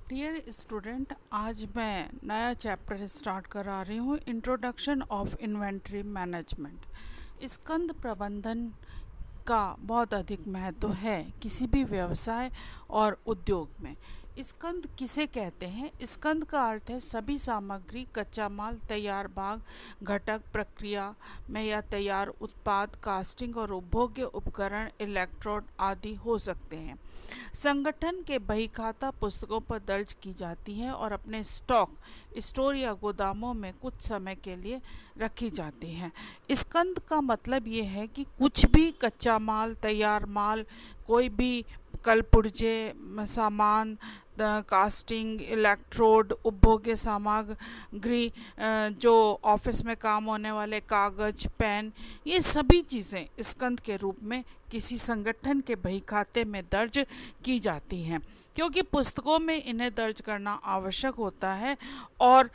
Dear student, आज मैं नया चैप्टर स्टार्ट करा रही हूँ, इंट्रोडक्शन ऑफ इन्वेंट्री मैनेजमेंट। स्कंद प्रबंधन का बहुत अधिक महत्व है किसी भी व्यवसाय और उद्योग में। स्कंद किसे कहते हैं? स्कंद का अर्थ है सभी सामग्री, कच्चा माल, तैयार भाग, घटक, प्रक्रिया में या तैयार उत्पाद, कास्टिंग और उपभोग्य उपकरण, इलेक्ट्रोड आदि हो सकते हैं। संगठन के बहीखाता पुस्तकों पर दर्ज की जाती है और अपने स्टोर या गोदामों में कुछ समय के लिए रखी जाती हैं। स्कंद का मतलब ये है कि कुछ भी कच्चा माल, तैयार माल, कोई भी कल पुर्जे सामान, कास्टिंग, इलेक्ट्रोड, उपभोग्य सामग्री, जो ऑफिस में काम होने वाले कागज, पेन, ये सभी चीज़ें स्कंद के रूप में किसी संगठन के बहीखाते में दर्ज की जाती हैं, क्योंकि पुस्तकों में इन्हें दर्ज करना आवश्यक होता है और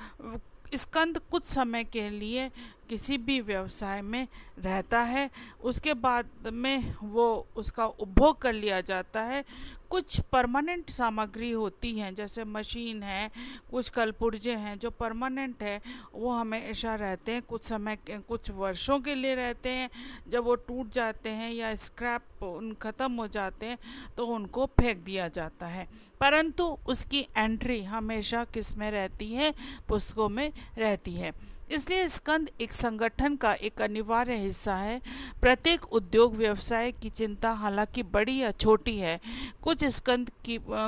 स्कंद कुछ समय के लिए किसी भी व्यवसाय में रहता है। उसके बाद में वो उसका उपभोग कर लिया जाता है। कुछ परमानेंट सामग्री होती हैं, जैसे मशीन है, कुछ कलपुर्जे हैं जो परमानेंट है, वो हमेशा रहते हैं, कुछ समय कुछ वर्षों के लिए रहते हैं। जब वो टूट जाते हैं या स्क्रैप ख़त्म हो जाते हैं तो उनको फेंक दिया जाता है, परंतु उसकी एंट्री हमेशा किस में रहती है? पुस्तकों में रहती है। इसलिए स्कंद एक संगठन का एक अनिवार्य हिस्सा है। प्रत्येक उद्योग व्यवसाय की चिंता, हालांकि बड़ी या छोटी है, कुछ स्कंद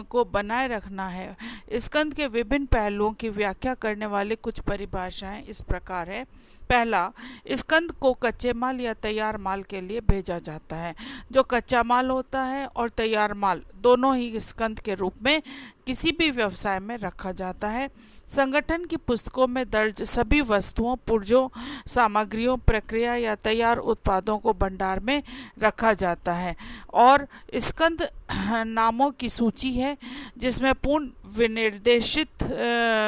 को बनाए रखना है। स्कंद के विभिन्न पहलुओं की व्याख्या करने वाली कुछ परिभाषाएं इस प्रकार है। पहला, स्कंद को कच्चे माल या तैयार माल के लिए भेजा जाता है। जो कच्चा माल होता है और तैयार माल दोनों ही स्कंद के रूप में किसी भी व्यवसाय में रखा जाता है। संगठन की पुस्तकों में दर्ज सभी वस्तुओं, पुर्जों, सामग्रियों, प्रक्रिया या तैयार उत्पादों को भंडार में रखा जाता है और स्कंद नामों की सूची है जिसमें पूर्ण विनिर्देशित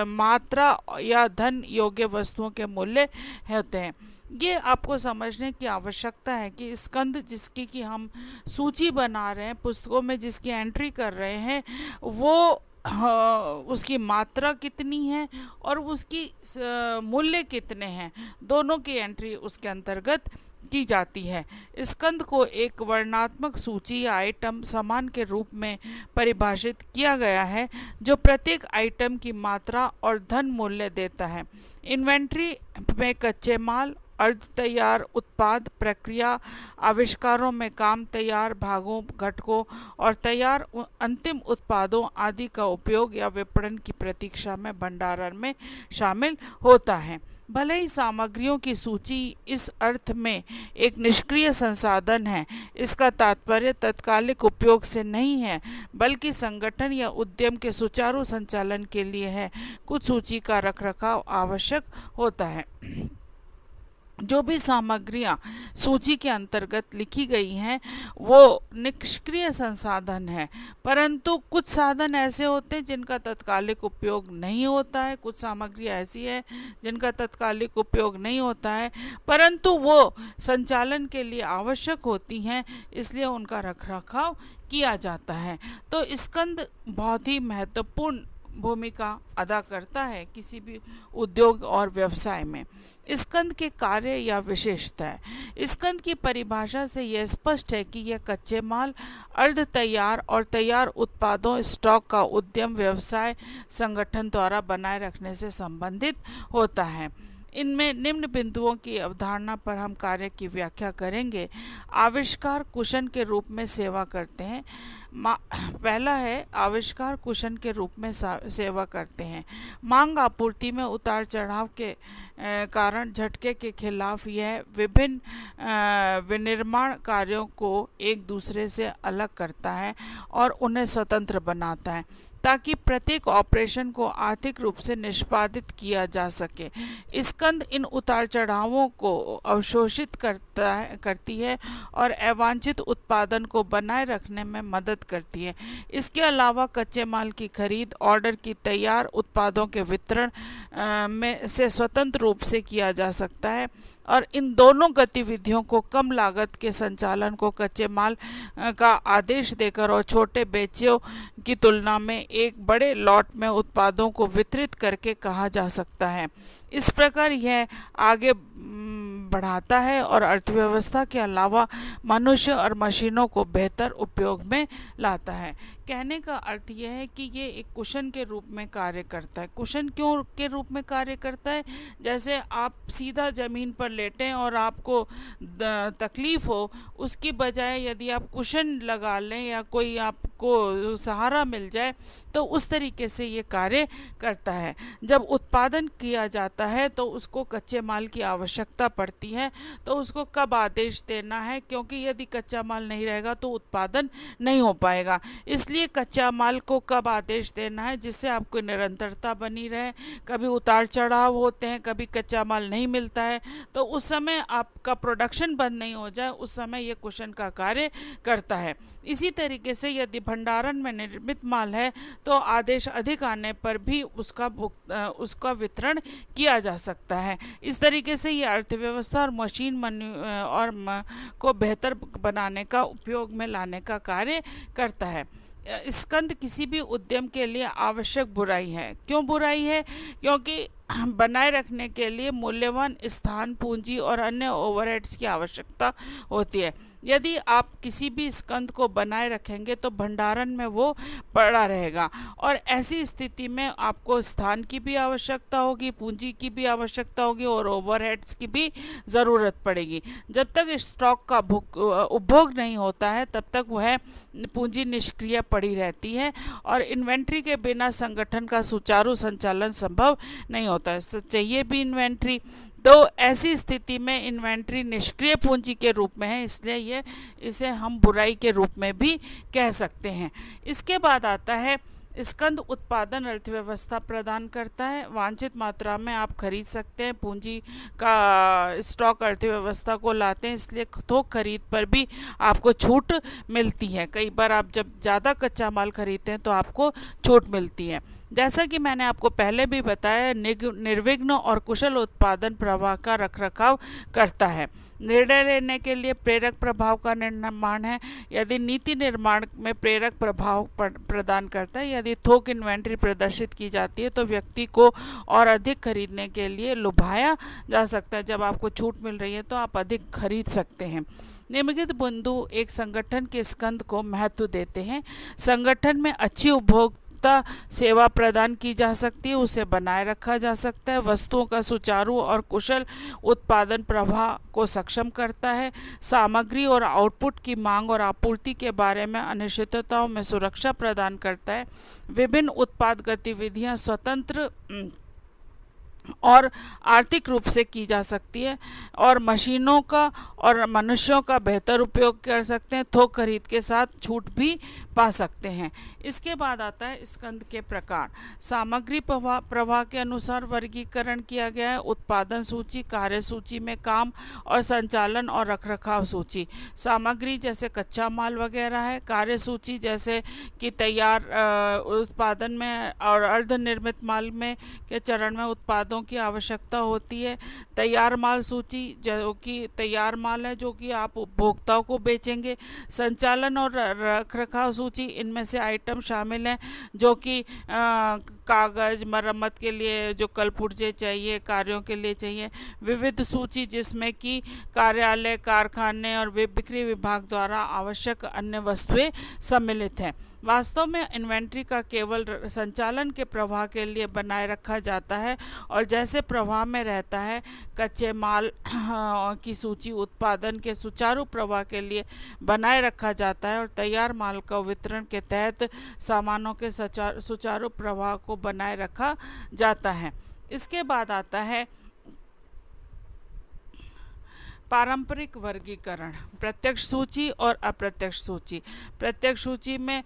मात्रा या धन योग्य वस्तुओं के मूल्य होते हैं। ये आपको समझने की आवश्यकता है कि स्कंद जिसकी कि हम सूची बना रहे हैं, पुस्तकों में जिसकी एंट्री कर रहे हैं, वो उसकी मात्रा कितनी है और उसकी मूल्य कितने हैं, दोनों की एंट्री उसके अंतर्गत की जाती है। स्कंद को एक वर्णनात्मक सूची या आइटम समान के रूप में परिभाषित किया गया है जो प्रत्येक आइटम की मात्रा और धन मूल्य देता है। इन्वेंट्री में कच्चे माल, अर्ध तैयार उत्पाद, प्रक्रिया, आविष्कारों में काम, तैयार भागों, घटकों और तैयार अंतिम उत्पादों आदि का उपयोग या विपणन की प्रतीक्षा में भंडारण में शामिल होता है। भले ही सामग्रियों की सूची इस अर्थ में एक निष्क्रिय संसाधन है, इसका तात्पर्य तत्कालिक उपयोग से नहीं है, बल्कि संगठन या उद्यम के सुचारू संचालन के लिए है। कुछ सूची का रखरखाव आवश्यक होता है। जो भी सामग्रियां सूची के अंतर्गत लिखी गई हैं वो निष्क्रिय संसाधन है, परंतु कुछ साधन ऐसे होते हैं जिनका तत्कालिक उपयोग नहीं होता है। कुछ सामग्री ऐसी है जिनका तत्कालिक उपयोग नहीं होता है, परंतु वो संचालन के लिए आवश्यक होती हैं, इसलिए उनका रखरखाव किया जाता है। तो स्कंद बहुत ही महत्वपूर्ण भूमिका अदा करता है किसी भी उद्योग और व्यवसाय में। स्कंद के कार्य या विशेषताएं। स्कंद की परिभाषा से यह स्पष्ट है कि यह कच्चे माल, अर्ध तैयार और तैयार उत्पादों, स्टॉक का उद्यम व्यवसाय संगठन द्वारा बनाए रखने से संबंधित होता है। इनमें निम्न बिंदुओं की अवधारणा पर हम कार्य की व्याख्या करेंगे। आविष्कार कुशन के रूप में सेवा करते हैं। पहला है, आविष्कार कुशन के रूप में सेवा करते हैं। मांग आपूर्ति में उतार चढ़ाव के कारण झटके के खिलाफ यह विभिन्न विनिर्माण कार्यों को एक दूसरे से अलग करता है और उन्हें स्वतंत्र बनाता है ताकि प्रत्येक ऑपरेशन को आर्थिक रूप से निष्पादित किया जा सके। स्कंद इन उतार चढ़ावों को अवशोषित करती है और अवांछित उत्पादन को बनाए रखने में मदद करती है। इसके अलावा कच्चे माल की खरीद, ऑर्डर की तैयार उत्पादों के वितरण में से स्वतंत्र रूप से किया जा सकता है और इन दोनों गतिविधियों को कम लागत के संचालन को कच्चे माल का आदेश देकर और छोटे बेचियों की तुलना में एक बड़े लॉट में उत्पादों को वितरित करके कहा जा सकता है। इस प्रकार यह आगे बढ़ाता है और अर्थव्यवस्था के अलावा मनुष्य और मशीनों को बेहतर उपयोग में लाता है। कहने का अर्थ यह है कि ये एक कुशन के रूप में कार्य करता है। कुशन क्यों के रूप में कार्य करता है? जैसे आप सीधा ज़मीन पर लेटें और आपको तकलीफ़ हो, उसकी बजाय यदि आप कुशन लगा लें या कोई आपको सहारा मिल जाए, तो उस तरीके से ये कार्य करता है। जब उत्पादन किया जाता है तो उसको कच्चे माल की आवश्यकता पड़ती है, तो उसको कब आदेश देना है, क्योंकि यदि कच्चा माल नहीं रहेगा तो उत्पादन नहीं हो पाएगा। इसलिए कच्चा माल को कब आदेश देना है जिससे आपको निरंतरता बनी रहे। कभी उतार चढ़ाव होते हैं, कभी कच्चा माल नहीं मिलता है, तो उस समय आपका प्रोडक्शन बंद नहीं हो जाए, उस समय ये कुशन का कार्य करता है। इसी तरीके से यदि भंडारण में निर्मित माल है तो आदेश अधिक आने पर भी उसका वितरण किया जा सकता है। इस तरीके से ये अर्थव्यवस्था और मशीन को बेहतर बनाने का उपयोग में लाने का कार्य करता है। स्कंद किसी भी उद्यम के लिए आवश्यक बुराई है। क्यों बुराई है? क्योंकि बनाए रखने के लिए मूल्यवान स्थान, पूंजी और अन्य ओवरहेड्स की आवश्यकता होती है। यदि आप किसी भी स्कंद को बनाए रखेंगे तो भंडारण में वो पड़ा रहेगा, और ऐसी स्थिति में आपको स्थान की भी आवश्यकता होगी, पूंजी की भी आवश्यकता होगी और ओवरहेड्स की भी ज़रूरत पड़ेगी। जब तक स्टॉक का उपभोग नहीं होता है तब तक वह पूंजी निष्क्रिय पड़ी रहती है और इन्वेंट्री के बिना संगठन का सुचारू संचालन संभव नहीं होता है। चाहिए भी इन्वेंट्री, तो ऐसी स्थिति में इन्वेंट्री निष्क्रिय पूंजी के रूप में है, इसलिए इसे हम बुराई के रूप में भी कह सकते हैं। इसके बाद आता है स्कंद उत्पादन अर्थव्यवस्था प्रदान करता है। वांछित मात्रा में आप खरीद सकते हैं, पूंजी का स्टॉक अर्थव्यवस्था को लाते हैं, इसलिए थोक खरीद पर भी आपको छूट मिलती है। कई बार आप जब ज़्यादा कच्चा माल खरीदते हैं तो आपको छूट मिलती है। जैसा कि मैंने आपको पहले भी बताया, निर्विघ्न और कुशल उत्पादन प्रवाह का रखरखाव करता है। निर्णय लेने के लिए प्रेरक प्रभाव का निर्माण है। यदि नीति निर्माण में प्रेरक प्रभाव प्रदान करता है। यदि थोक इन्वेंट्री प्रदर्शित की जाती है तो व्यक्ति को और अधिक खरीदने के लिए लुभाया जा सकता है। जब आपको छूट मिल रही है तो आप अधिक खरीद सकते हैं। निम्नलिखित बिंदु एक संगठन के स्कंद को महत्व देते हैं। संगठन में अच्छी उपभोक्ता सेवा प्रदान की जा सकती है, उसे बनाए रखा जा सकता है। वस्तुओं का सुचारू और कुशल उत्पादन प्रवाह को सक्षम करता है। सामग्री और आउटपुट की मांग और आपूर्ति के बारे में अनिश्चितताओं में सुरक्षा प्रदान करता है। विभिन्न उत्पाद गतिविधियां स्वतंत्र और आर्थिक रूप से की जा सकती है और मशीनों का और मनुष्यों का बेहतर उपयोग कर सकते हैं। थोक खरीद के साथ छूट भी पा सकते हैं। इसके बाद आता है स्कंद के प्रकार। सामग्री प्रवाह के अनुसार वर्गीकरण किया गया है। उत्पादन सूची, कार्य सूची में काम और संचालन और रखरखाव सूची। सामग्री जैसे कच्चा माल वगैरह है। कार्य सूची जैसे कि तैयार उत्पादन में और अर्धनिर्मित माल में के चरण में उत्पादों की आवश्यकता होती है। तैयार माल सूची जो कि तैयार माल है जो कि आप उपभोक्ताओं को बेचेंगे। संचालन और रखरखाव सूची, इनमें से आइटम शामिल हैं जो कि कागज़, मरम्मत के लिए जो कल पुर्जे चाहिए, कार्यों के लिए चाहिए। विविध सूची जिसमें कि कार्यालय, कारखाने और बिक्री विभाग द्वारा आवश्यक अन्य वस्तुएं सम्मिलित हैं। वास्तव में इन्वेंट्री का केवल संचालन के प्रवाह के लिए बनाए रखा जाता है और जैसे प्रवाह में रहता है। कच्चे माल की सूची उत्पादन के सुचारू प्रवाह के लिए बनाए रखा जाता है और तैयार माल का वितरण के तहत सामानों के सुचारू प्रवाह को बनाए रखा जाता है। इसके बाद आता है पारंपरिक वर्गीकरण, प्रत्यक्ष सूची और अप्रत्यक्ष सूची। प्रत्यक्ष सूची में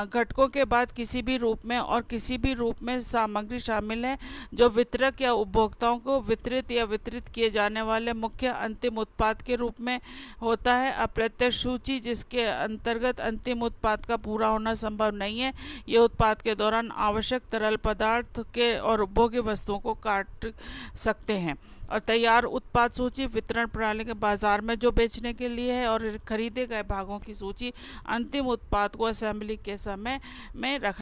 घटकों के बाद किसी भी रूप में और किसी भी रूप में सामग्री शामिल है जो वितरक या उपभोक्ताओं को वितरित या वितरित किए जाने वाले मुख्य अंतिम उत्पाद के रूप में होता है। अप्रत्यक्ष सूची जिसके अंतर्गत अंतिम उत्पाद का पूरा होना संभव नहीं है। ये उत्पाद के दौरान आवश्यक तरल पदार्थ के और उपभोग्य वस्तुओं को काट सकते हैं। और तैयार उत्पाद सूची सूची वितरण प्रणाली के बाजार में जो बेचने के लिए है, और खरीदे गए भागों की सूची अंतिम उत्पाद को असेंबली के समय में रख